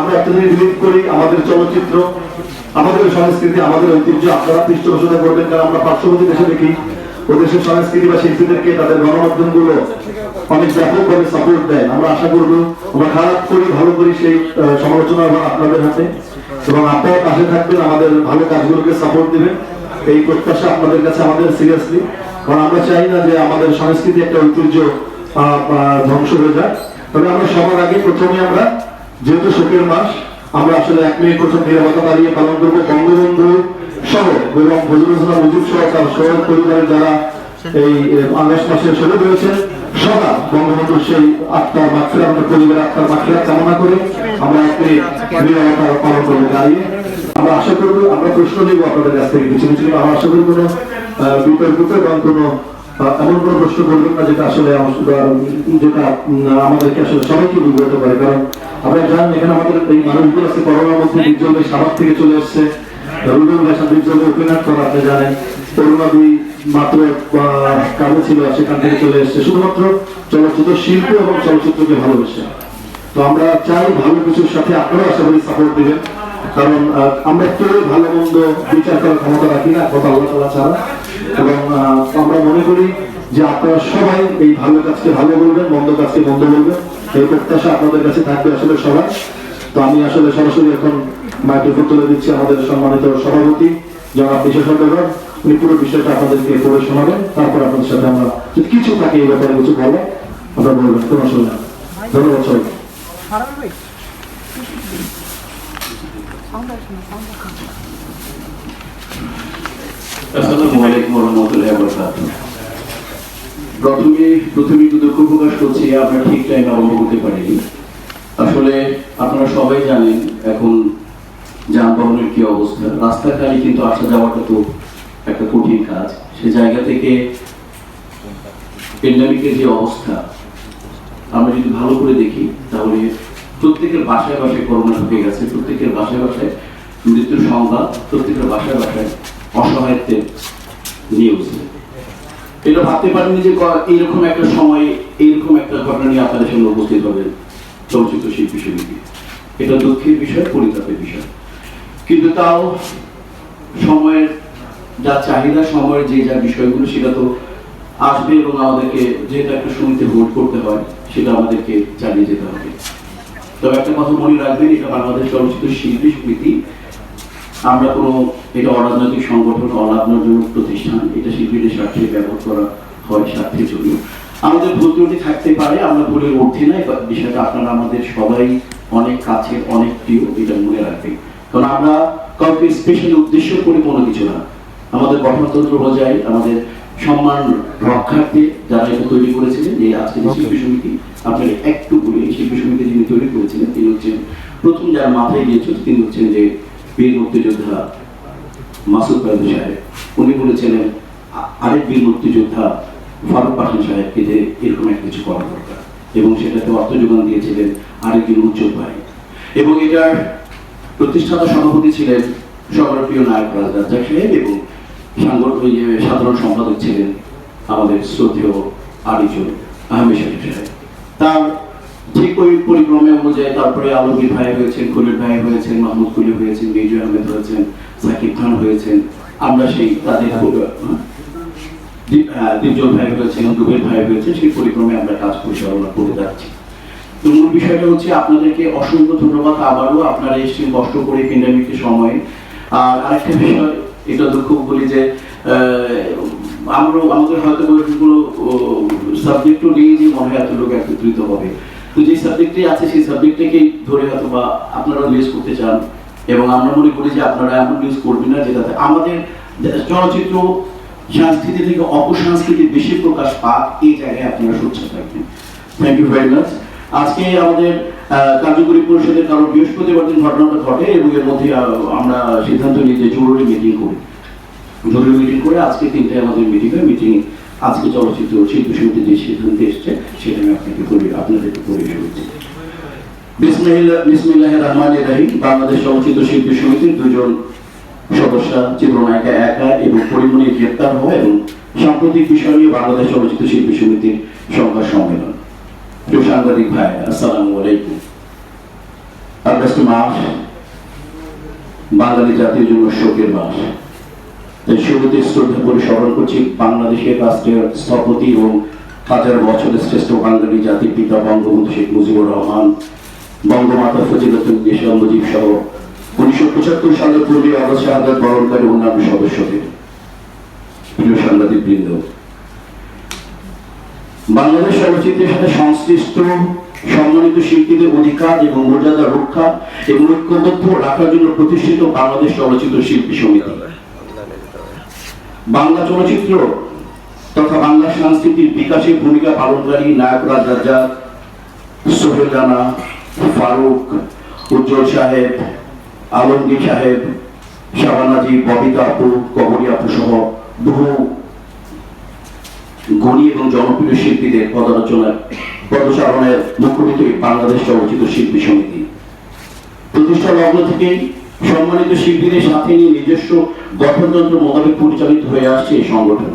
আমরা আপনাদের বিলিভ করি আমাদের চলচ্চিত্র, আমাদের সংস্কৃতি, আমাদের ঐতিহ্য আপনারা পৃষ্ঠপোষণা করবেন, কারণ আমরা পার্শ্ববর্তী দেশে দেখি ওদেশের সংস্কৃতি বা শিল্পীদেরকে তাদের গণমাধ্যমগুলো অনেক ব্যাপকভাবে সাপোর্ট দেয়। আমরা আশা করব আমরা খারাপ করি ভালো করি সেই সমালোচনা আপনাদের হাতে, এবং আপনারা পাশে থাকবেন, আমাদের ভালো কাজগুলোকে সাপোর্ট দিবেন, এই প্রত্যাশা আপনাদের কাছে আমাদের সিরিয়াসলি। কারণ আমরা চাই না যে আমাদের সংস্কৃতি একটা ঐতিহ্য ধ্বংস হয়ে যায়। তবে আমরা সবার আগে প্রথমে আমরা যেহেতু শোকের মাস, আমরা আসলে 1 মিনিট প্রথম নিরাপত্তা দাঁড়িয়ে পালন করবো বঙ্গবন্ধু সহ এবং ফজলুল ইসলাম মুজিব সহ তার শহীদ পরিবারের যারা এই আগস্ট মাসে শহীদ হয়েছেন সবার বঙ্গবন্ধুর সেই আত্মার মাগফিরাত, আমাদের পরিবারের আত্মার মাগফিরাত কামনা করে আমরা 1 মিনিট নিরাপত্তা পালন করবো দাঁড়িয়ে। আমরা আশা করবো, আমরা প্রশ্ন নিব আপনাদের কাছ থেকে কিছু কিছু, আমরা আশা করি কোনো বিতর্কিত এবং কোনো এমন কোনো প্রশ্ন করবেন না যেটা আসলে যেটা আমাদেরকে আসলে সবাইকে বিব্রত করে। কারণ আপনারা জানেন এখানে আমাদের এই মানুষগুলো আছে করোনার মধ্যে বিজ্জলে সাভার থেকে চলে এসছে, রুবেল ভাষা বিজ্জলে ওপেনার করা আপনি জানেন, করোনা 2 মাত্র কাজে ছিল সেখান থেকে চলে এসছে শুধুমাত্র চলচ্চিত্র শিল্প এবং চলচ্চিত্রকে ভালোবেসে। তো আমরা চাই ভালো কিছুর সাথে আপনারা আশা করি সাপোর্ট দিবেন, কারণ আমরা কেউ ভালো মন্দ বিচার করার ক্ষমতা রাখি না কথা আল্লাহ তাআলা ছাড়া। এবং আমরা মনে করি যে আপনারা সবাই এই ভালো কাজকে ভালো বলবেন, মন্দ কাজকে মন্দ বলবেন, এই প্রত্যাশা আপনাদের কাছে থাকবে আসলে সবাই। তো আমি আসলে সরাসরি এখন মাইক্রোফোন তুলে দিচ্ছি আমাদের সম্মানিত সভাপতি জনাব বিশেষজ্ঞগণ, উনি পুরো বিষয়টা আপনাদেরকে পড়ে শোনাবেন, তারপর আপনাদের সাথে আমরা যদি কিছু থাকে এই ব্যাপারে কিছু বলো আমরা বলবেন, কোনো অসুবিধা নেই। ধন্যবাদ সবাইকে। আসসালামু আলাইকুম ওয়া রাহমাতুল্লাহি ওয়া বারাকাতুহু। প্রথমে একটু দুঃখ প্রকাশ করছি আমরা ঠিক টাইমে আরম্ভ করতে পারিনি। আসলে আপনারা সবাই জানেন এখন যানবাহনের কি অবস্থা, রাস্তাঘাটে কিন্তু আসা যাওয়াটা তো একটা কঠিন কাজ। সে জায়গা থেকে প্যান্ডেমিকের যে অবস্থা আমরা যদি ভালো করে দেখি তাহলে প্রত্যেকের বাসায় বাসায় করোনা ঢুকে গেছে, প্রত্যেকের বাসায় বাসায় মৃত্যুর সংখ্যা, প্রত্যেকের বাসায় বাসায় অসহায়ত্বের নিউজ। এটা ভাবতে পারেনি যে এইরকম একটা সময় এইরকম একটা ঘটনা নিয়ে আপনাদের সঙ্গে উপস্থিত হবেন চলচ্চিত্র শিল্পী সমিতি। এটা দুঃখের বিষয়, পরিতাপের বিষয়, কিন্তু তাও সময়ের যা চাহিদা, সময়ের যে যা বিষয়গুলো সেটা তো আসবে এবং আমাদেরকে যেহেতু একটা সমিতি ভোট করতে হয় সেটা আমাদেরকে চালিয়ে যেতে হবে। তবে একটা কথা মনে রাখবেন, এটা বাংলাদেশ চলচ্চিত্র শিল্পী সমিতি, আমরা কোনো এটা অরাজনৈতিক সংগঠন, অলাভজনক প্রতিষ্ঠান, এটা শিল্পীদের স্বার্থে ব্যবহার করা হয় স্বার্থের জন্য। আমাদের ভুল ত্রুটি থাকতে পারে, আমরা ভুলের ঊর্ধ্বে নাই, বিষয়টা আপনারা আমাদের সবাই অনেক কাছের, অনেক প্রিয়, এটা মনে রাখবেন। কারণ আমরা কাউকে স্পেশাল উদ্দেশ্য করে কোনো কিছু না, আমাদের গঠনতন্ত্র বজায়, আমাদের সম্মান রক্ষার্থে যারা এটা তৈরি করেছিলেন এই আজকে শিল্পী সমিতি, আপনারা একটু বলি শিল্পী সমিতি যিনি তৈরি করেছিলেন তিনি হচ্ছেন প্রথম যারা মাথায় গিয়েছেন তিনি হচ্ছেন যে বীর মুক্তিযোদ্ধা মাসুদ পাইলু সাহেব। উনি বলেছিলেন আরেক বীর মুক্তিযোদ্ধা ফারুক পাঠান সাহেবকে যে এরকম একটা কিছু করা দরকার, এবং সেটাতে অর্থ যোগান দিয়েছিলেন আরেকজন উজ্জ্বল ভাই, এবং এটার প্রতিষ্ঠাতা সভাপতি ছিলেন সকলের প্রিয় নায়ক রাজরাজ সাহেব, এবং সাধারণ সম্পাদক ছিলেন আমাদের শ্রদ্ধেয় আরিজুল আহমেদ সাহেব। তার ঠিক ওই পরিক্রমে অনুযায়ী তারপরে আলমগীর ভাই হয়েছেন, খলিল ভাই হয়েছেন, মাহমুদ কুলি হয়েছেন, মেজর আহমেদ হয়েছেন, সাকিব খান হয়েছেন, আমরা সেই তাদের দীপজল ভাই হয়েছেন, রুবেল ভাই হয়েছেন, সেই পরিক্রমে আমরা কাজ পরিচালনা করে যাচ্ছি। তো মূল বিষয়টা হচ্ছে আপনাদেরকে অসংখ্য ধন্যবাদ, আবারও আপনারা এসেছেন কষ্ট করে প্যান্ডেমিকের সময়ে। আর আরেকটা বিষয়, এটা দুঃখ বলি যে আমাদের হয়তো কোনো সাবজেক্টও নেই যে মনে হয় এত লোক একত্রিত হবে, তো যে সাবজেক্টে আছে সেই সাবজেক্টটাকেই ধরে হয়তো বা আপনারা নিউজ করতে চান, এবং আমরা মনে করি যে আপনারা এমন নিউজ করবেন না যেটাতে আমাদের চলচ্চিত্র সংস্কৃতি থেকে অপসংস্কৃতি বেশি প্রকাশ পাক, এই জায়গায় আপনারা সোচ্চার থাকবেন। Thank you very much. আজকে আমাদের কার্যকরী পরিষদের কারণ বৃহস্পতিবার দিন ঘটনাটা ঘটে, এবং এর মধ্যে আমরা সিদ্ধান্ত নিই যে জরুরি মিটিং করে আজকে 3টায় আমাদের মিটিং আজকে চলচ্চিত্র শিল্পী সমিতি যে সিদ্ধান্ত এসছে সেটা আমি আপনাদেরকে পড়ে শুনছি। বিসমিল্লাহির রহমানির রহিম। বাংলাদেশ চলচ্চিত্র শিল্পী সমিতির 2 জন সদস্য চিত্রনায়িকা একা এবং পরিমণি গ্রেপ্তার হয়, এবং সাম্প্রতিক বিষয় নিয়ে বাংলাদেশ চলচ্চিত্র শিল্পী সমিতির সংবাদ সম্মেলন। প্রিয় সাংবাদিক ভাই, আসসালামু আলাইকুম। আগস্ট মাস বাঙালি জাতির জন্য শোকের মাস। তাই শুরুতে শ্রদ্ধা করে স্মরণ করছি বাংলাদেশের রাষ্ট্রের স্থপতি এবং হাজার বছরের শ্রেষ্ঠ বাঙালি জাতির পিতা বঙ্গবন্ধু শেখ মুজিবুর রহমান, বঙ্গমাতা ফজিলাতুন্নেসা মুজিব সহ 1975 সালের 15 আগস্ট শাহাদাত বরণকারী অন্যান্য সদস্যদের। প্রিয় সাংবাদিক বৃন্দ, বাংলাদেশ চলচ্চিত্রের সাথে সংশ্লিষ্ট সম্মানিত শিল্পীদের অধিকার এবং মর্যাদা রক্ষা এবং ঐক্যবদ্ধ রাখার জন্য প্রতিষ্ঠিত বাংলাদেশ চলচ্চিত্র শিল্পী সমিতি, বাংলা চলচ্চিত্র তথা বাংলা সংস্কৃতির বিকাশে ভূমিকা পালনকারী নায়করা রাজ্জাক, সোহেল রানা, ফারুক, উজ্জ্বল সাহেব, আলমগীর সাহেব, শাবানাজি, ববিতা আপু, কবরী আপু সহ বহু গণী এবং জনপ্রিয় শিল্পীদের পদচারণের মুখ্যমন্ত্রী বাংলাদেশ চলচ্চিত্র শিল্পী সমিতি। প্রতিষ্ঠা লগ্ন থেকে সম্মানিত শিল্পীদের সাথে নিয়ে নিজস্ব গঠনতন্ত্র মোতাবেক পরিচালিত হয়ে আসছে এই সংগঠন।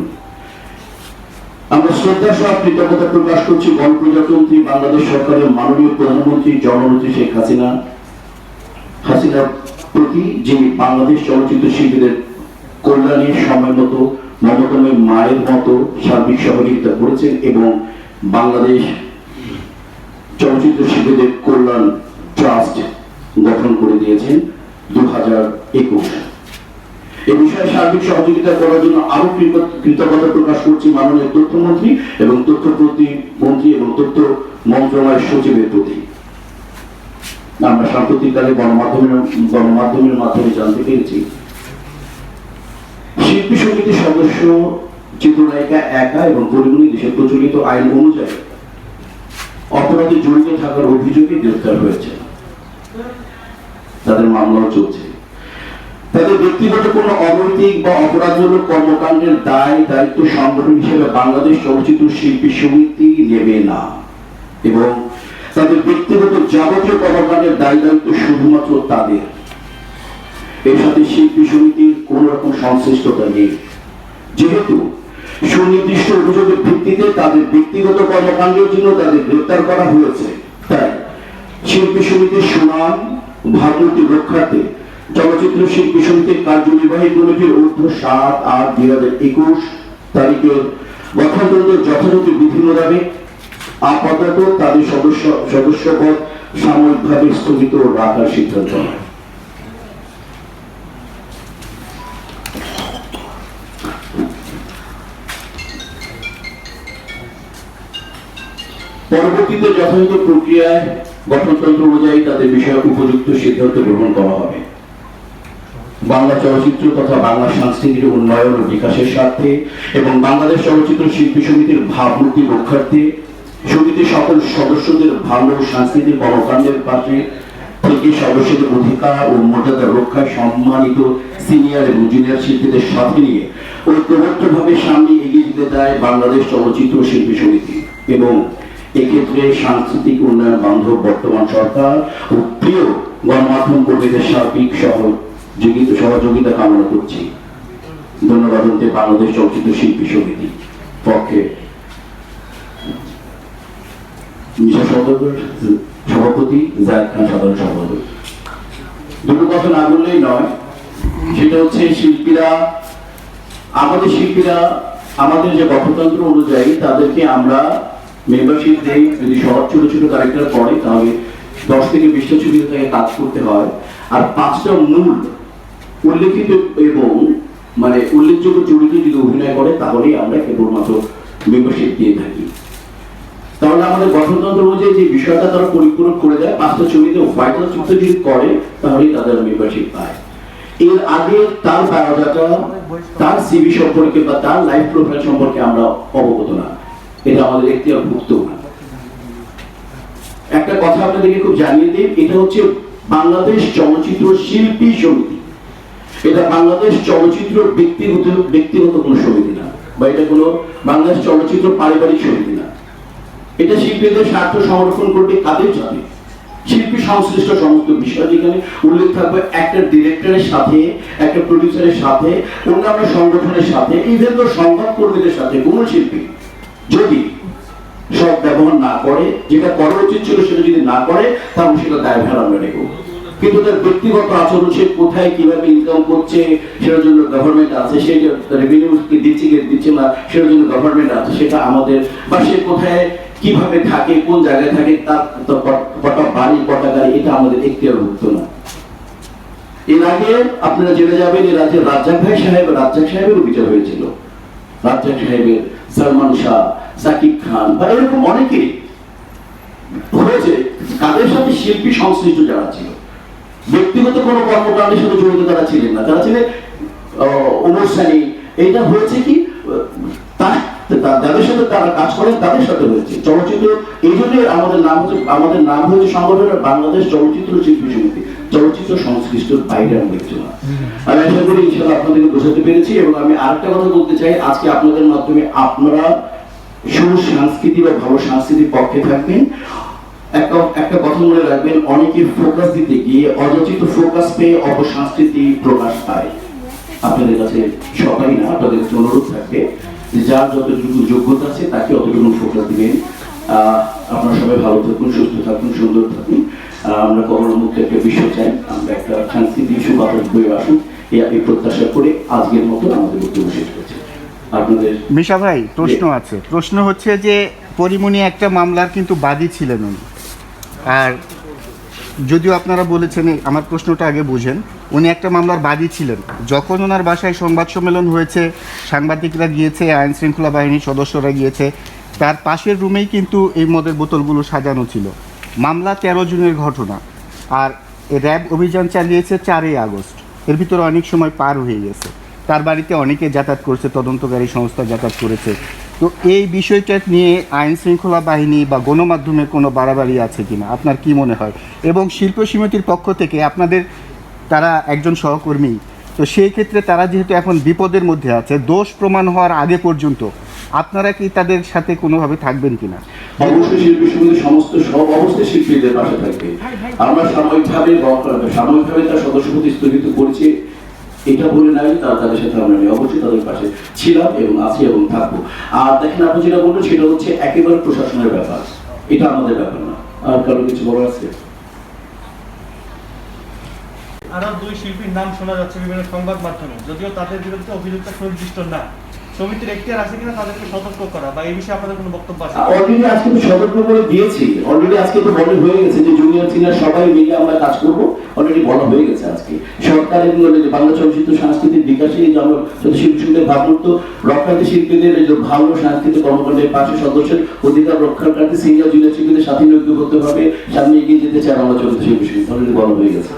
আমরা শ্রদ্ধা সহ কৃতজ্ঞতা প্রকাশ করছি গণপ্রজাতন্ত্রী বাংলাদেশ সরকারের মাননীয় প্রধানমন্ত্রী জননেত্রী শেখ হাসিনার প্রতি, যিনি বাংলাদেশ চলচ্চিত্র শিল্পীদের কল্যাণে সময় মতো মমতাময় মায়ের মতো সার্বিক সহযোগিতা করেছেন এবং বাংলাদেশ চলচ্চিত্র শিল্পীদের কল্যাণ ট্রাস্ট গঠন করে দিয়েছেন 2021। এই বিষয়ে সার্বিক সহযোগিতা করার জন্য আরো কৃতজ্ঞতা প্রকাশ করছি মাননীয় তথ্যমন্ত্রী এবং তথ্য প্রতিমন্ত্রী এবং তথ্য মন্ত্রণালয়ের সচিবের প্রতি। আমরা সাম্প্রতিককালে গণমাধ্যমের মাধ্যমে জানতে পেরেছি শিল্পী সমিতির সদস্য চিত্রনায়িকা একা এবং পরিমণি দেশের প্রচলিত আইন অনুযায়ী অপরাধে জড়িত থাকার অভিযোগে গ্রেফতার হয়েছে। তাদের মামলাও চলছে। তাদের ব্যক্তিগত কোনো অনৈতিক বা অপরাধমূলক কর্মকাণ্ডের দায় দায়িত্ব সংগঠন হিসেবে বাংলাদেশ চলচ্চিত্র শিল্পী সমিতি নেবে না এবং তাদের ব্যক্তিগত যাবতীয় কর্মকাণ্ডের দায় দায়িত্ব শুধুমাত্র তাদের। এর সাথে শিল্পী সমিতির কোন রকম সংশ্লিষ্টতা নেই। যেহেতু সুনির্দিষ্ট অভিযোগের ভিত্তিতে তাদের ব্যক্তিগত কর্মকাণ্ডের জন্য তাদের গ্রেফতার করা হয়েছে, তাই শিল্পী সমিতির সুনাম ভাবমূর্তি রক্ষার্থে চলচ্চিত্র শিল্পী সমিতির কার্যনির্বাহী কমিটির ঊর্ধ্ব 7/8/2021 তারিখের গঠনতন্ত্রের যথাযথ বিধি মোতাবেক আপাতত তাদের সদস্যপদ সাময়িকভাবে স্থগিত রাখার সিদ্ধান্ত হয়। পরবর্তীতে যথাযথ প্রক্রিয়ায় গঠনতন্ত্র অনুযায়ী তাদের বিষয়ে উপযুক্ত সিদ্ধান্ত গ্রহণ করা হবে। বাংলা চলচ্চিত্র তথা বাংলা সংস্কৃতির উন্নয়ন ও বিকাশের স্বার্থে এবং বাংলাদেশ চলচ্চিত্র শিল্পী সমিতির ভাবমূর্তি রক্ষার্থে সমিতির সকল সদস্যদের ভালো সাংস্কৃতিক কর্মকাণ্ডের পাশে থেকে সদস্যদের অধিকার ও মর্যাদা রক্ষায় সম্মানিত সিনিয়র এবং জুনিয়র শিল্পীদের সাথে নিয়ে ঐক্যবদ্ধভাবে সামনে এগিয়ে যেতে চায় বাংলাদেশ চলচ্চিত্র শিল্পী সমিতি এবং এক্ষেত্রে সাংস্কৃতিক উন্নয়ন বান্ধব বর্তমান সরকার ও প্রিয় গণমাধ্যম কর্মীদের সার্বিক সহযোগিতা কামনা করছি। ধন্যবাদ বাংলাদেশ চলচ্চিত্র শিল্পী সমিতি পক্ষে সভাপতি জায়েদ খান সাধারণ সম্পাদক। দুটো কথা না বললেই নয়, সেটা হচ্ছে আমাদের যে গঠনতন্ত্র অনুযায়ী তাদেরকে আমরা মেম্বারশিপ দেই। যদি সব ছোট ছোট ক্যারেক্টার পড়ে তাহলে 10 থেকে 20টা ছবিতে তাকে কাজ করতে হয়, আর 5টা মূল উল্লেখিত এবং উল্লেখযোগ্য চরিত্রে যদি অভিনয় করে তাহলেই আমরা কেবলমাত্র মেম্বারশিপ দিয়ে থাকি। তাহলে আমাদের গঠনতন্ত্র অনুযায়ী যে বিষয়টা তারা পরিপূরক করে দেয়, 5টা ছবিতে ভাইটাল চরিত্র যদি করে তাহলেই তাদের মেম্বারশিপ পায়। এর আগে তার বায়োডাটা, তার সিভি সম্পর্কে বা তার লাইফ প্রোফাইল সম্পর্কে আমরা অবগত না, এটা আমাদের এখতিয়ারভুক্ত না। একটা কথা আপনাদেরকে খুব জানিয়ে দিই, এটা হচ্ছে বাংলাদেশ চলচ্চিত্র শিল্পী সমিতি। এটা বাংলাদেশ চলচ্চিত্র ব্যক্তিগত কোনো সমিতি না, বা এটা কোনো বাংলাদেশ চলচ্চিত্র পারিবারিক সমিতি না। এটা শিল্পীদের স্বার্থ সংরক্ষণ করবে কাদের সাথে? শিল্পী সংশ্লিষ্ট সমস্ত বিষয় যেখানে উল্লেখ থাকবে একটা ডিরেক্টরের সাথে, একটা প্রডিউসারের সাথে, অন্যান্য সংগঠনের সাথে, ইভেন তো সংবাদ কর্মীদের সাথে। কোন শিল্পী যদি সব ব্যবহার না করে, যেটা করা উচিত ছিল সেটা যদি না করে, তাহলে সেটা দায়ভার আমরা নেব। কিন্তু তার ব্যক্তিগত আচরণ, সে কোথায় কিভাবে ইনকাম করছে সেটার জন্য গভর্নমেন্ট আছে, সে রেভিনিউ দিচ্ছে কি দিচ্ছে না সেটার জন্য গভর্নমেন্ট আছে, সেটা আমাদের, বা সে কোথায় কিভাবে থাকে, কোন জায়গায় থাকে, তার কটা বাড়ি কটা গাড়ি, এটা আমাদের এখতিয়ারভুক্ত না। এর আগে আপনারা জেনে যাবেন, এর রাজ্যের রাজ্জাক সাহেবেরও বিচার হয়েছিল। রাজ্জাক সাহেবের, সালমান শাহ, সাকিব খান বা এরকম অনেকেই হয়েছে। তাদের সাথে শিল্পী সংশ্লিষ্ট যারা ছিল, ব্যক্তিগত কোনো কর্মকাণ্ডের সাথে জড়িত তারা ছিলেন না, তারা ছিলেন ওমর সানি। এইটা হয়েছে কি, যাদের সাথে তারা কাজ করেন তাদের সাথে হয়েছে। চলচ্চিত্র এই জন্য আমাদের নাম হয়েছে সংগঠনের বাংলাদেশ চলচ্চিত্র শিল্পী সমিতি। চলচ্চিত্র সংশ্লিষ্ট বাইরে আমি দেখছি না। আমি আশা করি ইনশাআল্লাহ আপনাদেরকে বোঝাতে পেরেছি। এবং আমি আরেকটা কথা বলতে চাই, আজকে আপনাদের মাধ্যমে আপনারা সুসংস্কৃতি বা ভালো সংস্কৃতির পক্ষে থাকবেন। একটা কথা মনে রাখবেন, অনেকে ফোকাস দিতে গিয়ে অযাচিত ফোকাস পেয়ে অপসংস্কৃতি প্রকাশ পায়। আপনাদের কাছে সবাই না, আপনাদের কাছে অনুরোধ থাকবে যে যার যতটুকু যোগ্যতা আছে তাকে অতটুকু ফোকাস দিবেন। আপনারা সবাই ভালো থাকুন, সুস্থ থাকুন, সুন্দর থাকুন। আমরা করোনা মুক্ত একটা বিশ্ব চাই, আমরা একটা সাংস্কৃতিক সুবাতাস বয়ে আসুন, এই প্রত্যাশা করে আজকের মতো আমাদের বক্তব্য শেষ করছি। আপনাদের মিশা ভাই, প্রশ্ন আছে। প্রশ্ন হচ্ছে যে পরিমণি একটা মামলার কিন্তু বাদী ছিলেন উনি, আর যদিও আপনারা বলেছেন, আমার প্রশ্নটা আগে বুঝেন, উনি একটা মামলার বাদী ছিলেন। যখন ওনার বাসায় সংবাদ সম্মেলন হয়েছে, সাংবাদিকরা গিয়েছে, আইন শৃঙ্খলা বাহিনীর সদস্যরা গিয়েছে, তার পাশের রুমেই কিন্তু এই মদের বোতলগুলো সাজানো ছিল। মামলা 13 জুনের ঘটনা, আর র্যাব অভিযান চালিয়েছে 4ই আগস্ট। এর ভিতরে অনেক সময় পার হয়ে গেছে। তার বাড়িতে অনেকে যাতায়াত করেছে, তদন্তকারী সংস্থা যাতায়াত করেছে। তো এই বিষয়টা নিয়ে আইন শৃঙ্খলা বাহিনী বা গণমাধ্যমের কোনো বাড়াবাড়ি আছে কিনা আপনার কি মনে হয়? এবং শিল্প সমিতির পক্ষ থেকে আপনাদের, তারা একজন সহকর্মী, তো সেই ক্ষেত্রে তারা যেহেতু এখন বিপদের মধ্যে আছে, দোষ প্রমাণ হওয়ার আগে পর্যন্ত আপনারা কি তাদের সাথে কোনোভাবে থাকবেন কিনা? অবশ্যই শিল্পী সমিতি সব অবস্থায় শিল্পীদের পাশে থাকবে। আমরা সাময়িকভাবে তার সদস্যপদ স্থগিত করেছি, এটা বলে নাই তাদের সাথে আমরা অবশ্যই তাদের পাশে ছিলাম এবং আছি এবং থাকবো। আর দেখেন, আপনি যেটা বললেন সেটা হচ্ছে একেবারে প্রশাসনের ব্যাপার, এটা আমাদের ব্যাপার না। আর কারো কিছু বলার আছে? আরো 2 শিল্পীর নাম শোনা যাচ্ছে বিভিন্ন সংবাদ মাধ্যমে, যদিও তাদের বিরুদ্ধে অভিযোগটা সুনির্দিষ্ট না। সমিতির এখতিয়ার আছে কিনা তাদেরকে সতর্ক করা, বা এই বিষয়ে আপনাদের কোনো বক্তব্য আছে? অলরেডি আজকে তো সতর্ক করে দিয়েছি, অলরেডি আজকে তো বলা হয়ে গেছে যে জুনিয়র সিনিয়র সবাই মিলে আমরা কাজ করবো, অলরেডি বলা হয়ে গেছে। আজকে সরকারের বাংলা চলচ্চিত্র সাংস্কৃতিক বিকাশে যে আমরা শিল্পী সমিতির ভাবমূর্ত রক্ষার্থী শিল্পীদের ভালো সাংস্কৃতিক কর্মকাণ্ডের পাশে সদস্যের অধিকার রক্ষার কাছে সিনিয়র জুনিয়র শিল্পীদের সাথে ঐক্যবদ্ধভাবে সামনে এগিয়ে যেতে চাই বাংলা চলচ্চিত্র শিল্পী সমিতি, অলরেডি বলা হয়ে গেছে।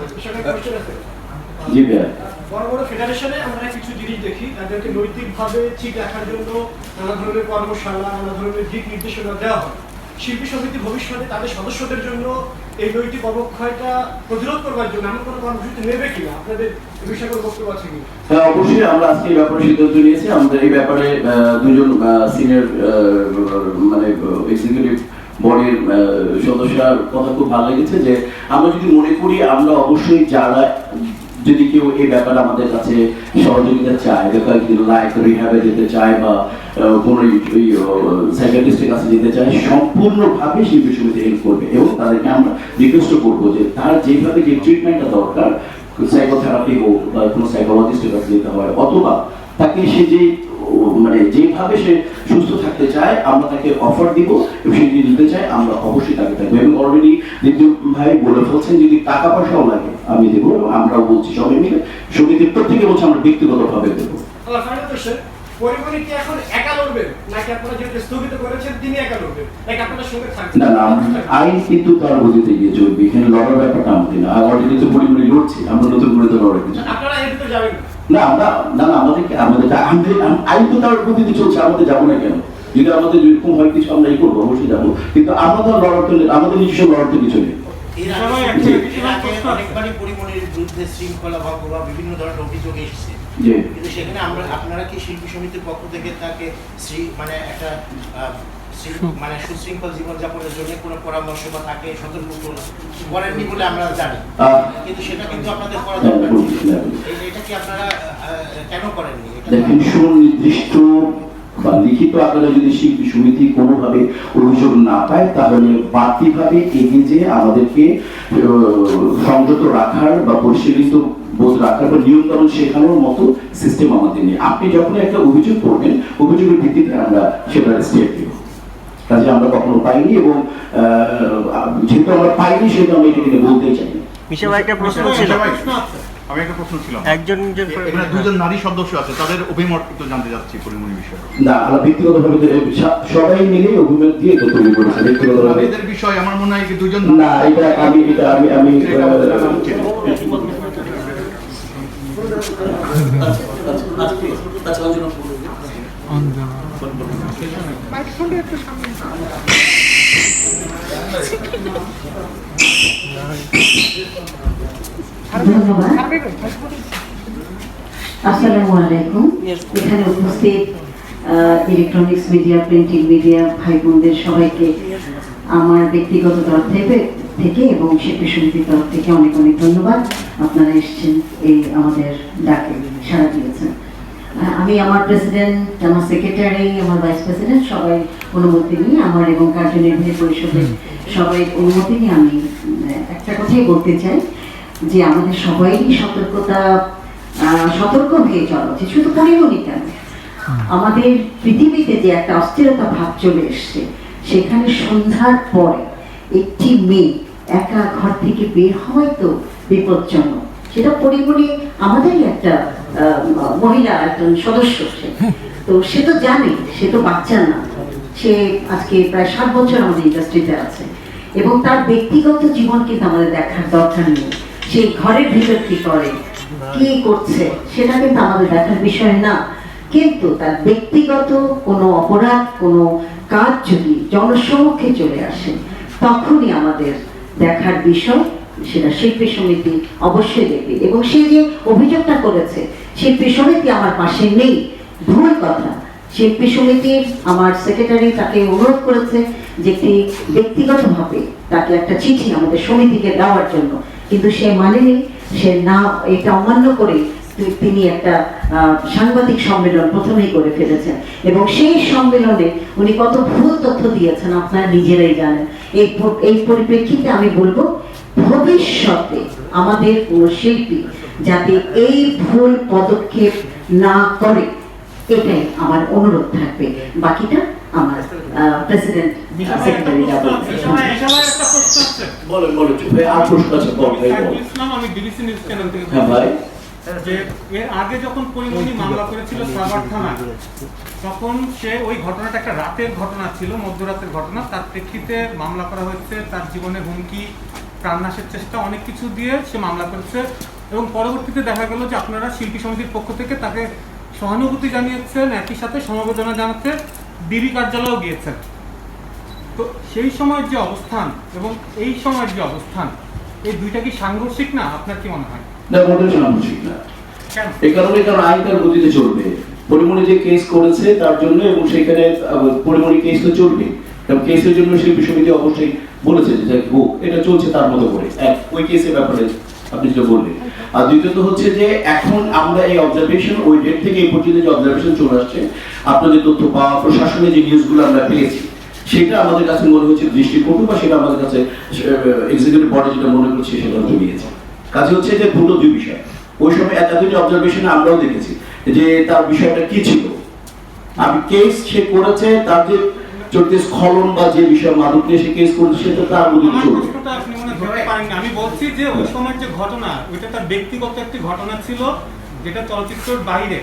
জি ভাই, বড় বড় ফেডারেশনে আমরা কিছু জিনিস দেখি, তাদেরকে নৈতিকভাবে ঠিক রাখার জন্য নানা ধরনের কর্মশালা, নানা ধরনের দিক নির্দেশনা দেওয়া হয়। শিল্পী সমিতি ভবিষ্যতে তাদের সদস্যদের জন্য এই নৈতিক অবক্ষয়টা প্রতিরোধ করবার জন্য এমন কোনো কর্মসূচি নেবে কিনা? আপনাদের এই বিষয়ে কোনো বক্তব্য আছে কিনা? হ্যাঁ, অবশ্যই আমরা আজকে এই ব্যাপারে সিদ্ধান্ত নিয়েছি। আমরা এই ব্যাপারে দুজন সিনিয়র মানে এক্সিকিউটিভ বডির সদস্যর কথা খুব ভালো লেগেছে যে আমরা যদি মনে করি, আমরা অবশ্যই যারা যদি কেউ এই ব্যাপারে আমাদের কাছে সহযোগিতা চায়, লাইক রিহ্যাবে যেতে চায় বা কোনো সাইকিয়াট্রিস্টের কাছে যেতে চায়, সম্পূর্ণভাবে শিল্পী সমিতি হেল্প করবে। এবং তাদেরকে আমরা রিকোয়েস্ট করবো যে তার যেভাবে যে ট্রিটমেন্টটা দরকার, সাইকোথেরাপি হোক বা কোনো সাইকোলজিস্টের কাছে যেতে হয়, অথবা তাকে সে যে মানে যেভাবে সে সুস্থ থাকতে চায় আমরা তাকে অফার দিব, এবং সে যদি দিতে চায় আমরা অবশ্যই তাকে থাকবো। এবং অলরেডি দ্বিতীয় ভাই বলে ফেলছেন যদি টাকা পয়সাও লাগে আমি দেবো, এবং আমরাও বলছি সবাই মিলে, সমিতির প্রত্যেকে বলছে আমরা ব্যক্তিগতভাবে দেবো। পরিমণি কি এখন একা লড়বেন, নাকি আপনারা যেটা স্থগিত করেছেন তিনি একা লড়বেন, নাকি আপনাদের সঙ্গে থাকবেন? না না, আইন কিন্তু তার গতিতে গিয়ে চলবে, এখানে লড়ার ব্যাপারটা আমাদের না। আর অলরেডি তো পরিমণি লড়ছে, আমরা নতুন করে তো লড়াই কিছু আপনারা এর ভিতরে যাবেন না। আমরা না না, আমাদের আইন তো তার গতিতে চলছে, আমাদের যাবো না কেন? যদি আমাদের যেরকম হয় কিছু আমরা এই করবো, অবশ্যই যাবো, কিন্তু আমাদের লড়ার তো আমাদের নিজস্ব লড়ার তো কিছু নেই। অনেকবারই পরিমণির বিরুদ্ধে শৃঙ্খলা ভঙ্গ বা বিভিন্ন ধরনের অভিযোগ এসেছে, কিন্তু সেখানে আপনারা কি শিল্পী সমিতির পক্ষ থেকে তাকে মানে একটা মানে সুশৃঙ্খল জীবনযাপনের জন্য কোনো পরামর্শ বা তাকে সতর্ক করেননি বলে আমরা জানি, কিন্তু সেটা কিন্তু আপনাদের করা দরকার। এটা কি আপনারা কেন করেননি? দেখেন, সুনির্দিষ্ট বা লিখিত আকারে যদি শিল্পী সমিতি কোনোভাবে অভিযোগ না পায়, তাহলে বাড়তিভাবে এগিয়ে যেয়ে আমাদেরকে সংযত রাখার বা পরিশীলিত বোধ রাখার বা নিয়ম কানুন শেখানোর মতো সিস্টেম আমাদের নেই। আপনি যখন একটা অভিযোগ করবেন, অভিযোগের ভিত্তিতে আমরা সেটার স্টেপ দেব। কাজে আমরা কখনো পাইনি, এবং যেহেতু আমরা পাইনি সেহেতু আমরা এটা কিন্তু বলতেই চাই না। মিশা একটা প্রশ্ন ছিল। আমি একটা প্রশ্ন ছিল, একজন এখানে দুজন নারী সদস্য আছে, তাদের অভিমত একটু জানতে চাচ্ছি পরিমণি বিষয়ে। না, আমরা ব্যক্তিগতভাবে সবাই মিলে অভিমত দিয়ে এটা তৈরি করেছি ব্যক্তিগতভাবে। নারীদের বিষয়ে আমার মনে হয় কি দুজন না, এটা আমি ধন্যবাদ। আসসালামু আলাইকুম। এখানে উপস্থিত ইলেকট্রনিক্স মিডিয়া, প্রিন্টিং মিডিয়া ভাই বোনদের সবাইকে আমার ব্যক্তিগত তরফ থেকে এবং শিল্পী সমিতির তরফ থেকে অনেক অনেক ধন্যবাদ। আপনারা এসেছেন, এই আমাদের ডাকে সাড়া দিয়েছেন। আমি আমার প্রেসিডেন্ট, আমার সেক্রেটারি, আমার ভাইস প্রেসিডেন্ট সবাই অনুমতি নিয়ে, আমার এবং কার্যনির্বাহী পরিষদের সবাই অনুমতি নিয়ে আমি একটা কথাই বলতে চাই যে আমাদের সবাইই সতর্ক হয়ে চলা উচিত। শুধু পরিমণি কেন, আমাদের পৃথিবীতে যে একটা অস্থিরতা ভাব চলে এসছে, সেখানে সন্ধ্যার পরে একটি মেয়ে একা ঘর থেকে বের হওয়াই তো বিপজ্জনক। সেটা পরিমণি আমাদেরই একটা মহিলা, একজন সদস্য, তো সে তো জানে, সে তো বাচ্চা না, সে আজকে প্রায় 7 বছর আমাদের ইন্ডাস্ট্রিতে আছে এবং তার ব্যক্তিগত জীবন কিন্তু আমাদের দেখার দরকার নেই। সেই ঘরের ভিতর কি করে, কি করছে, সেটা কিন্তু আমাদের দেখার বিষয় না। কিন্তু তার ব্যক্তিগত কোনো অপরাধ, কোনো কাজ যদি জনসমক্ষে চলে আসে, তখনই আমাদের দেখার বিষয়। সেটা শিল্পী সমিতি অবশ্যই দেখবে, এবং সে যে অভিযোগটা করেছে শিল্পী সমিতি আমার পাশে নেই, ভুল কথা। শিল্পী সমিতির আমার সেক্রেটারি তাকে অনুরোধ করেছে যে একটি ব্যক্তিগতভাবে তাকে একটা চিঠি আমাদের সমিতিকে দেওয়ার জন্য, কিন্তু সে মানেনি। সে না, এটা অমান্য করে তিনি একটা সাংবাদিক সম্মেলন প্রথমেই করে ফেলেছেন, এবং সেই সম্মেলনে উনি কত ভুল তথ্য দিয়েছেন আপনারা নিজেরাই জানেন। এই পরিপ্রেক্ষিতে আমি বলবো, ভবিষ্যতে আমাদের কোনো শিল্পী যাতে এই ভুল পদক্ষেপ না করে, এটাই আমার অনুরোধ থাকবে। বাকিটা আমার প্রেসিডেন্ট, সেক্রেটারি যাবে। আমি ডিবিসি নিউজ চ্যানেল থেকে যে এর আগে যখন পরিমণি মামলা করেছিল সাভার থানায়, তখন সে ওই ঘটনাটা একটা রাতের ঘটনা ছিল, মধ্যরাতের ঘটনা, তার প্রেক্ষিতে মামলা করা হয়েছে। তার জীবনে হুমকি, প্রাণনাশের চেষ্টা, অনেক কিছু দিয়ে সে মামলা করেছে, এবং পরবর্তীতে দেখা গেল যে আপনারা শিল্পী সমিতির পক্ষ থেকে তাকে সহানুভূতি জানিয়েছেন, একই সাথে সমবেদনা জানাতে ডিবি কার্যালয়েও গিয়েছেন। তো সেই সময়ের যে অবস্থান এবং এই সময়ের যে অবস্থান, এই দুইটা কি সাংঘর্ষিক না? আপনার কি মনে হয়? না, মোটেও সাংঘর্ষিক না। এই কারণে, কারণ আইন তার গতিতে চলবে। পরিমণি যে কেস করেছে তার জন্য, এবং সেখানে পরিমণি কেস তো চলবে, কারণ কেসের জন্য শিল্পী সমিতি অবশ্যই বলেছে যে হোক, এটা চলছে তার মতো করে। ওই কেসের ব্যাপারে আপনি যেটা বললেন। আর দ্বিতীয়ত হচ্ছে যে এখন আমরা এই অবজারভেশন, ওই ডেট থেকে এই পর্যন্ত যে অবজারভেশন চলে আসছে, আপনাদের তথ্য বা প্রশাসনের যে নিউজগুলো আমরা পেয়েছি, সেটা আমাদের কাছে মনে হচ্ছে দৃষ্টিকটু, বা সেটা আমাদের কাছে এক্সিকিউটিভ বডি যেটা মনে করছে সেটা জমিয়েছে। কাজে হচ্ছে যে দুটো দুই বিষয়। ওই সময় এতদিন অবজারভেশনে আমরাও দেখেছি যে তার বিষয়টা কি ছিল। আমি কেস সে করেছে, তার যে চরিত্রে স্খলন বা যে বিষয় মাদক নিয়ে সে কেস করেছে, সেটা তার মধ্যে চলবে। আপনি মনে ধরতে পারেননি। আমি বলছি যে ওই সময় যে ঘটনা, ওইটা তার ব্যক্তিগত একটি ঘটনা ছিল, যেটা চলচ্চিত্রের বাইরে।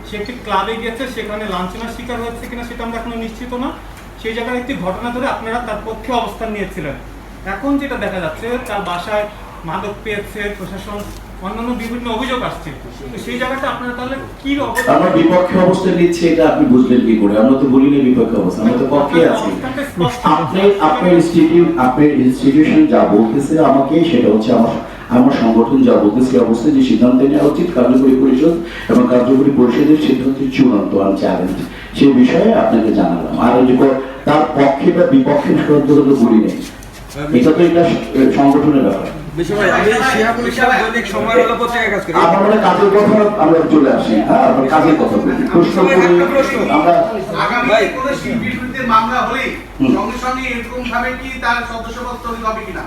সে একটি ক্লাবে গিয়েছে, সেখানে লাঞ্ছনার শিকার হয়েছে কিনা সেটা আমরা এখনো নিশ্চিত না। সেই জায়গায় একটি ঘটনা ধরে আপনারা তার পক্ষে অবস্থান নিয়েছিলেন। এখন যেটা দেখা যাচ্ছে, তার বাসায় মাদক পেয়েছে, প্রশাসন অন্যান্য বিভিন্ন অভিযোগ আসছে, তো সেই জায়গাটা আপনারা তাহলে কি অবস্থা? আমরা বিপক্ষে অবস্থান নিচ্ছি, এটা আপনি বুঝলেন কি করে? আমরা তো বলি না বিপক্ষে অবস্থান, আমরা তো পক্ষে আছি। আপনার ইনস্টিটিউশন যা বলতেছে আমাকে, সেটা হচ্ছে আমার সংগঠন যা বলতেছে, অবস্থায় যে সিদ্ধান্ত নেওয়া উচিত কার্যকরী পরিষদ, এবং কার্যকরী পরিষদের সিদ্ধান্ত চূড়ান্ত আর চ্যালেঞ্জ, সেই বিষয়ে আপনাকে জানালাম। আর তার পক্ষে বা বিপক্ষে সেটা তো বলি নেই, এটা তো এটা সংগঠনের ব্যাপার। আমরা মানে কাজের কথা আমরা চলে আসি, হ্যাঁ আমরা কাজের কথা বলি, প্রশ্ন করি আমরা। আগামী কোনো শিল্পী বিরুদ্ধে মামলা হলে সঙ্গে সঙ্গে এরকম ভাবে কি তার সদস্যপদ তৈরি হবে কিনা?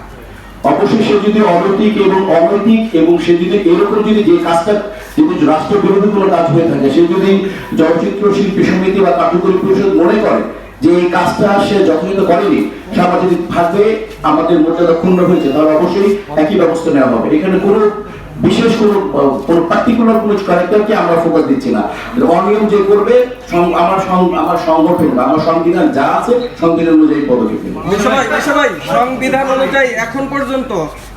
অবশ্যই সে যদি অনৈতিক এবং অনৈতিক এবং সে যদি এরকম যদি যে কাজটা যদি রাষ্ট্রবিরোধী কোনো কাজ হয়ে থাকে, সে যদি চলচ্চিত্র শিল্পী সমিতি বা কার্যকরী পরিষদ মনে করে যে এই কাজটা সে যথাযথ করেনি, সামাজিক ভাবে আমাদের মর্যাদা ক্ষুণ্ণ হয়েছে, তাহলে অবশ্যই একই ব্যবস্থা নেওয়া হবে। এখানে কোনো বিশেষ কোনো পার্টিকুলার কোনো ক্যারেক্টারকে আমরা ফোকাস দিচ্ছি না। অনিয়ম যে করবে আমার সংগঠন আমার সংবিধান যা আছে সংবিধান অনুযায়ী পদক্ষেপ নেবে। সংবিধান অনুযায়ী এখন পর্যন্ত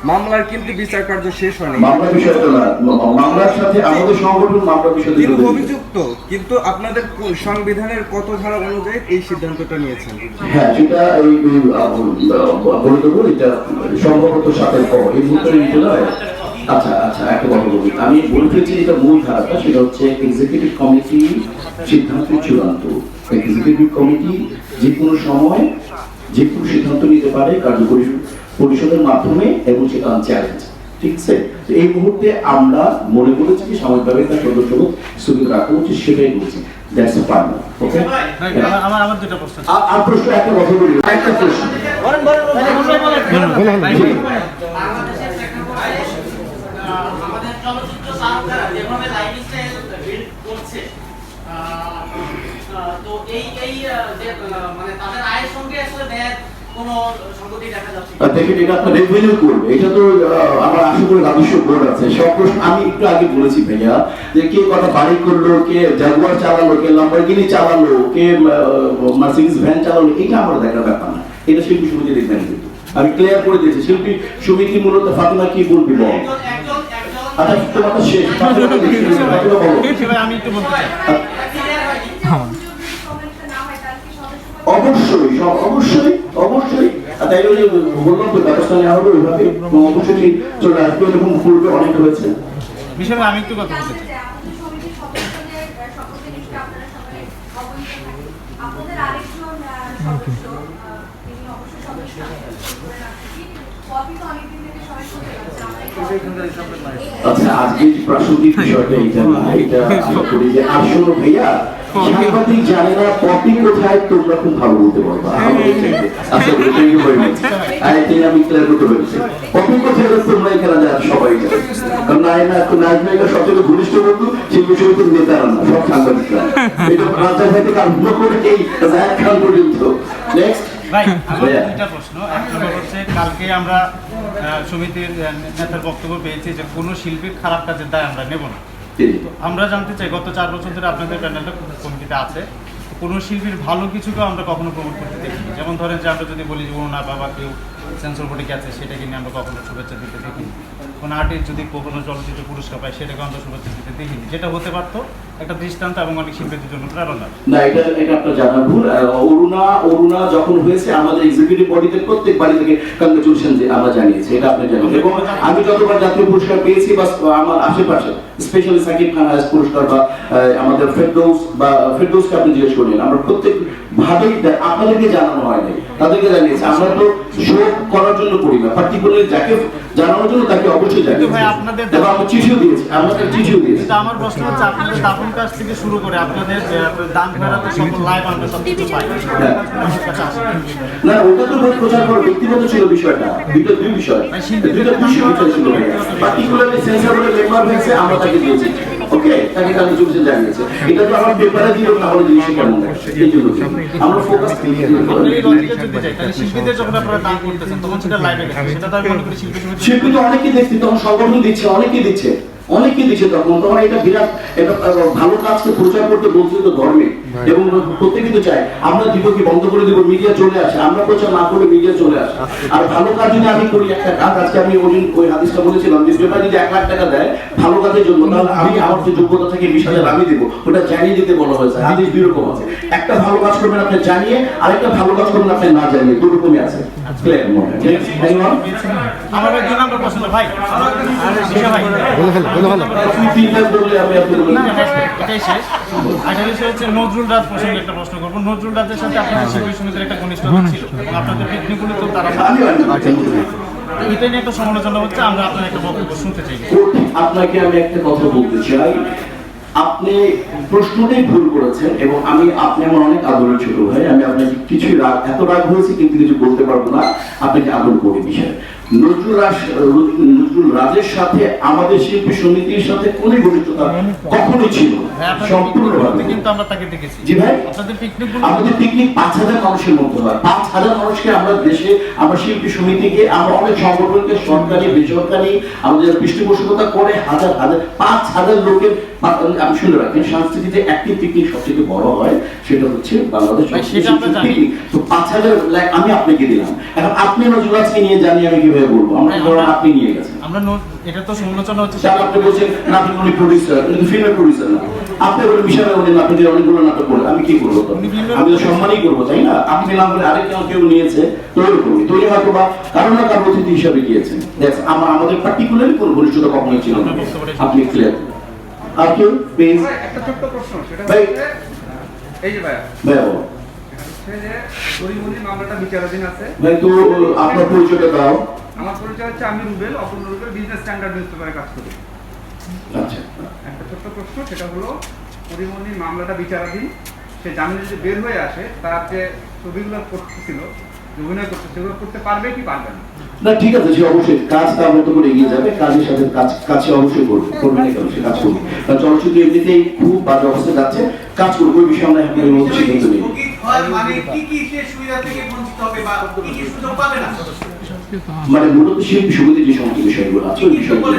মামলার কিন্তু বিচার কার্য শেষ হয়নি। মামলা বিষয়টা না, মামলার সাথে আমাদের সংগঠন মামলা বিষয়টা কিন্তু অভিযুক্ত, কিন্তু আপনাদের সংবিধানের কত ধারা অনুযায়ী এই সিদ্ধান্তটা নিয়েছেন? হ্যাঁ, সেটা এই বলে দেবো, এটা সম্ভবত 7 এই মুহূর্তে নয়। আচ্ছা আচ্ছা, একটা কথা বলি, আমি বলে ফেলছি যেটা মূল ধারাটা, সেটা হচ্ছে এক্সিকিউটিভ কমিটি সিদ্ধান্ত চূড়ান্ত। এক্সিকিউটিভ কমিটি যে কোনো সময় যে কোনো সিদ্ধান্ত নিতে পারে কার্যকরী পরিষদের মাধ্যমে, এবং সেটা চ্যালেঞ্জ, ঠিক আছে? এই মুহূর্তে আমরা মনে করেছি যে সাময়িকভাবে তার সদস্যপদ স্থগিত রাখা উচিত, সেটাই বলছি। That's final. ওকে, আমার দুটো প্রশ্ন। আর প্রশ্ন একটা কথা বলি, একটা প্রশ্ন আমাদের চলচ্চিত্র তারকারা যেভাবে লাইফস্টাইল বিল্ড করছে, তো এই যে মানে তাদের আয়ের সঙ্গে আসলে ব্যয়ের কোনো সংগতি দেখা যাচ্ছে? দেখেন, এটা আপনার রেভিনিউ করবে, এটা তো আমার আশা করি রাজস্ব বোর্ড আছে। সব প্রশ্ন আমি একটু আগে বলেছি ভাইয়া, যে কে কটা বাড়ি করলো, কে জাগুয়ার চালালো, কে লাম্বরগিনি চালালো, কে মার্সিডিজ ভ্যান চালালো, এটা আমার দেখার ব্যাপার না। এটা শিল্পী সমিতি দেখবেন, কিন্তু আমি ক্লিয়ার করে দিয়েছি শিল্পী সমিতি মূলত ফাতিমা কি বলবি বল। আচ্ছা, তোমার তো শেষ, আমি একটু বলতে চাই। অবশ্যই অবশ্যই অবশ্যই, তাই বলে বললাম তো ব্যবস্থা নেওয়া হবে ওইভাবে, অবশ্যই চলে আসবে, এরকম পূর্বে অনেক হয়েছে। বিষয়ে আমি একটু কথা বলতে চাই। আচ্ছা, আজকে প্রাসঙ্গিক বিষয়টা এটা না, এটা আশা করি যে আসলে ভাইয়া সাংবাদিক জানে না পপি কোথায়, তোমরা খুব ভালো বলতে পারবা। আচ্ছা, আমি ক্লিয়ার করতে পেরেছি, পপি কোথায় তোমরা এখানে যারা সবাই জানে, কারণ নায়িকা সবচেয়ে ঘনিষ্ঠ বন্ধু শিল্পী সমিতির নেতারা না, সব সাংবাদিকরা। এটা রাজা ভাই থেকে আরম্ভ করে এই রায় খান পর্যন্ত। নেক্সট ভাই, আমার দুইটা প্রশ্ন। একটা হচ্ছে, কালকে আমরা সমিতির নেতার বক্তব্য পেয়েছি যে কোনো শিল্পীর খারাপ কাজের দায় আমরা নেব না। আমরা জানতে চাই, গত 4 বছর ধরে আপনাদের প্যানেলটা কমিটিতে আছে, কোনো শিল্পীর ভালো কিছুকে আমরা কখনো প্রমোট করতে দেখিনি। যেমন ধরেন যে আমরা যদি বলি যে ওনার বাবা কেউ সেন্সর বোর্ডে গেছে, সেটাকে নিয়ে আমরা কখনো শুভেচ্ছা দিতে দেখিনি। কোনো আর্টিস্ট যদি কখনো চলচ্চিত্র পুরস্কার পায়, সেটাকে আমরা শুভেচ্ছা দিতে দেখিনি, যেটা হতে পারতো একটা দৃষ্টান্ত এবং অনেক শিল্পীদের জন্য প্রেরণা। না, এটা আপনার জানা ভুল। অরুণা যখন হয়েছে, আমাদের এক্সিকিউটিভ বডিতে প্রত্যেক বাড়ি থেকে কংগ্রেচুলেশন যে আমরা জানিয়েছি, এটা আপনি জানেন। এবং আমি যতবার জাতীয় পুরস্কার পেয়েছি বা আমার আশেপাশে স্পেশালি সাকিব খান হায়েস্ট পুরস্কার বা আমাদের ফেরদৌসকে আপনি জিজ্ঞেস করলেন, আমরা প্রত্যেক ভাবেই আপনাদেরকে জানানো হয় নাই, তাদেরকে জানিয়েছি। আমরা তো শো করার জন্য করি না, পার্টিকুলারলি যাকে জানানোর জন্য তাকে অবশ্যই জানিয়েছি। ভাই, আপনাদের আমরা চিঠিও দিয়েছি, আপনাদের চিঠিও দিয়েছি। আমার প্রশ্ন হচ্ছে, আপনাদের দাফন কাজ থেকে শুরু করে আপনাদের দান ফেরাতে সকল লাইভ আমরা সব কিছু পাই, না ওটা তো প্রচার করার ব্যক্তিগত ছিল বিষয়টা, দুই বিষয় ছিল। পার্টিকুলারলি সেন্সর বোর্ডের মেম্বার হয়েছে, আমরা তাকে দিয়েছি, ওকে, তাকে কংগ্রেচুলেশন জানিয়েছে। এটা তো আমার পেপারে দিল, তাহলে জিনিসটা কেমন লাগছে, এই জন্য আমরা ফোকাস শিল্পীদের যখন আপনারা দান করতেছেন তখন সেটা লাইভে গেছে, সেটা তো আমি মনে করি শিল্পী তো অনেকেই দেখছি, তখন সংগঠন দিচ্ছে, অনেকেই দিচ্ছে তখন এটা বিরাট একটা ভালো কাজকে প্রচার করতে বলছে তো ধর্মে, এবং প্রত্যেকে তো চায় আমরা দিব কি বন্ধ করে দিব, মিডিয়া চলে আসে, আমরা প্রচার না করে মিডিয়া চলে আসে। আর ভালো কাজ যদি আমি করি, একটা কাজ আজকে আমি ওই হাদিসটা বলেছিলাম, যে পেপার যদি 1 লাখ টাকা দেয় ভালো কাজের জন্য, তাহলে আমি আমার যে যোগ্যতা থেকে 20,000 আমি দেবো, ওটা জানিয়ে দিতে বলা হয়েছে। হাদিস 2 রকম আছে, একটা ভালো কাজ করবেন আপনি জানিয়ে, আরেকটা ভালো কাজ করবেন আপনি না জানিয়ে, 2 রকমই আছে। আমার 2 নম্বর প্রশ্ন ভাই, নজরুল রাজ প্রসঙ্গে একটা প্রশ্ন করবো। নজরুল রাজের সাথে আপনাদের শিল্পী সমিতির একটা ঘনিষ্ঠতা ছিল এবং আপনাদের পিকনিকগুলো তো তারা এটা নিয়ে একটা সমালোচনা হচ্ছে, আমরা আপনার একটা বক্তব্য শুনতে চাই। আপনাকে আমি একটা কথা বলতে চাই, আপনি প্রশ্নটাই ভুল করেছেন এবং আপনি আমার অনেক আদরের ছোট ভাই, আমি আপনাকে কিছুই এত রাগ হয়েছে কিন্তু কিছু বলতে পারবো না, আপনাকে আদর করি বিষয়। নজরুল রাজের সাথে আমাদের শিল্পী সমিতির সাথে কোন ঘনিষ্ঠতা কখনোই ছিল সম্পূর্ণভাবে, কিন্তু আমরা তাকে দেখেছি। জি ভাই, আমাদের পিকনিক 5,000 মানুষের মধ্যে হয়। 5,000 মানুষকে আমরা দেশে, আমরা শিল্পী সমিতিকে, আমরা অনেক সংগঠনকে, সরকারি বেসরকারি, আমাদের পৃষ্ঠপোষকতা করে 5,000 লোকের, আমি শুনে রাখেন, সংস্কৃতিতে একটি পিকনিক সবচেয়ে বড় হয়, সেটা হচ্ছে বাংলাদেশ পিকনিক। তো 5,000 আমি আপনাকে দিলাম, এখন আপনি নজরুল রাজকে নিয়ে জানি আমি কিভাবে বলবো, আপনি নিয়ে গেছেন, আমরা এটা তো সমালোচনা হচ্ছে। আপনি বলছেন না আপনি উনি প্রডিউসার, কিন্তু ফিল্মের প্রডিউসার না, আপনি বলে বিশাল বলেন আপনি অনেকগুলো নাটক করেন, আমি কি করবো? আমি তো সম্মানই করবো, তাই না? আপনি না বলে আরেক কেউ নিয়েছে, তৈরি করবি, তৈরি হয়তো বা কারণ না কারণ অতিথি হিসাবে গিয়েছেন। আমাদের পার্টিকুলারলি কোনো ঘনিষ্ঠতা কখনোই ছিল না, আপনি ক্লিয়ার। আর কেউ প্লিজ একটা ছোট্ট প্রশ্ন, সেটা ভাই, হচ্ছে এই যে ভাইয়া ভাই হচ্ছে যে পরিমণি মামলাটা বিচারাধীন আছে। ভাই তো আপনার পরিচয়টা দাও। আমার পরিচয় হচ্ছে আমি রুবেল, অপূর্ণ রুবেল, বিজনেস স্ট্যান্ডার্ড নিউজপেপারে কাজ করি। আচ্ছা, একটা ছোট্ট প্রশ্ন, সেটা হলো পরিমণির মামলাটা বিচারাধীন, সে জামিনে যদি বের হয়ে আসে, তার যে ছবিগুলো করতেছিল, যে অভিনয় করতে, সেগুলো করতে পারবে কি পারবে না? না ঠিক আছে, সে অবশ্যই কাজ তার মতো করে এগিয়ে যাবে, কাজের সাথে কাছে অবশ্যই করবে, করবে না কেন, সে কাজ করবে। কারণ চলচ্চিত্র এমনিতেই খুব বাজে অবস্থা যাচ্ছে, কাজ করবে, ওই বিষয়ে আমরা এখন এই মুহূর্তে সিদ্ধান্ত নিই। মানে কি কি সে সুবিধা থেকে বঞ্চিত হবে বা কি কি সুযোগ পাবে না? মানে মূলত শিল্পী সমিতির যে সমস্ত বিষয়গুলো আছে ওই বিষয়গুলো,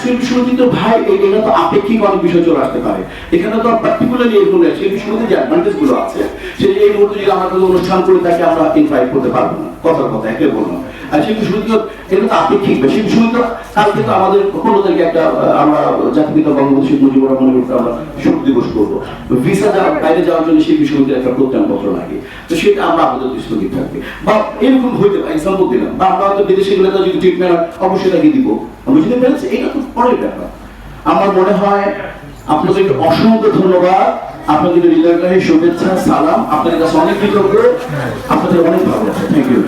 শিল্পী সমিতি তো ভাই এটা তো আপেক্ষিক অনেক বিষয় চলে আসতে পারে, এখানে তো পার্টিকুলারলি এরকম শিল্পী সমিতির যে অ্যাডভান্টেজ গুলো আছে, সে এই মুহূর্তে যদি আমরা কোনো অনুষ্ঠান করে তাকে আমরা ইনভাইট করতে পারবো না, কথার কথা একে বললাম। আর শিল্পী সমিতি এটা তো আপেক্ষিক, শিল্পী সমিতি কালকে তো আমাদের 15 তারিখে একটা আমরা জাতিপিতা বঙ্গবন্ধু শেখ মুজিবুর রহমানের উপরে আমরা শোক দিবস করবো, ভিসা বাইরে যাওয়ার জন্য শিল্পী সমিতির একটা প্রত্যয়নপত্র লাগে, তো সেটা আমরা আমাদের স্থগিত থাকবে বা এরকম হইতে পারে, এক্সাম্পল দিলাম, বা আমরা হয়তো বিদেশে গেলে যদি ট্রিটমেন্ট অবশ্যই তাকে দিব, বুঝতে পেরেছি, এটা তো পরের ব্যাপার। আমার মনে হয় আপনাদেরকে অসংখ্য ধন্যবাদ, আপনাদের হৃদয়গ্রাহী শুভেচ্ছা, সালাম, আপনাদের কাছে অনেক কৃতজ্ঞ, আপনাদের অনেক ভালো আছে, থ্যাংক ইউ।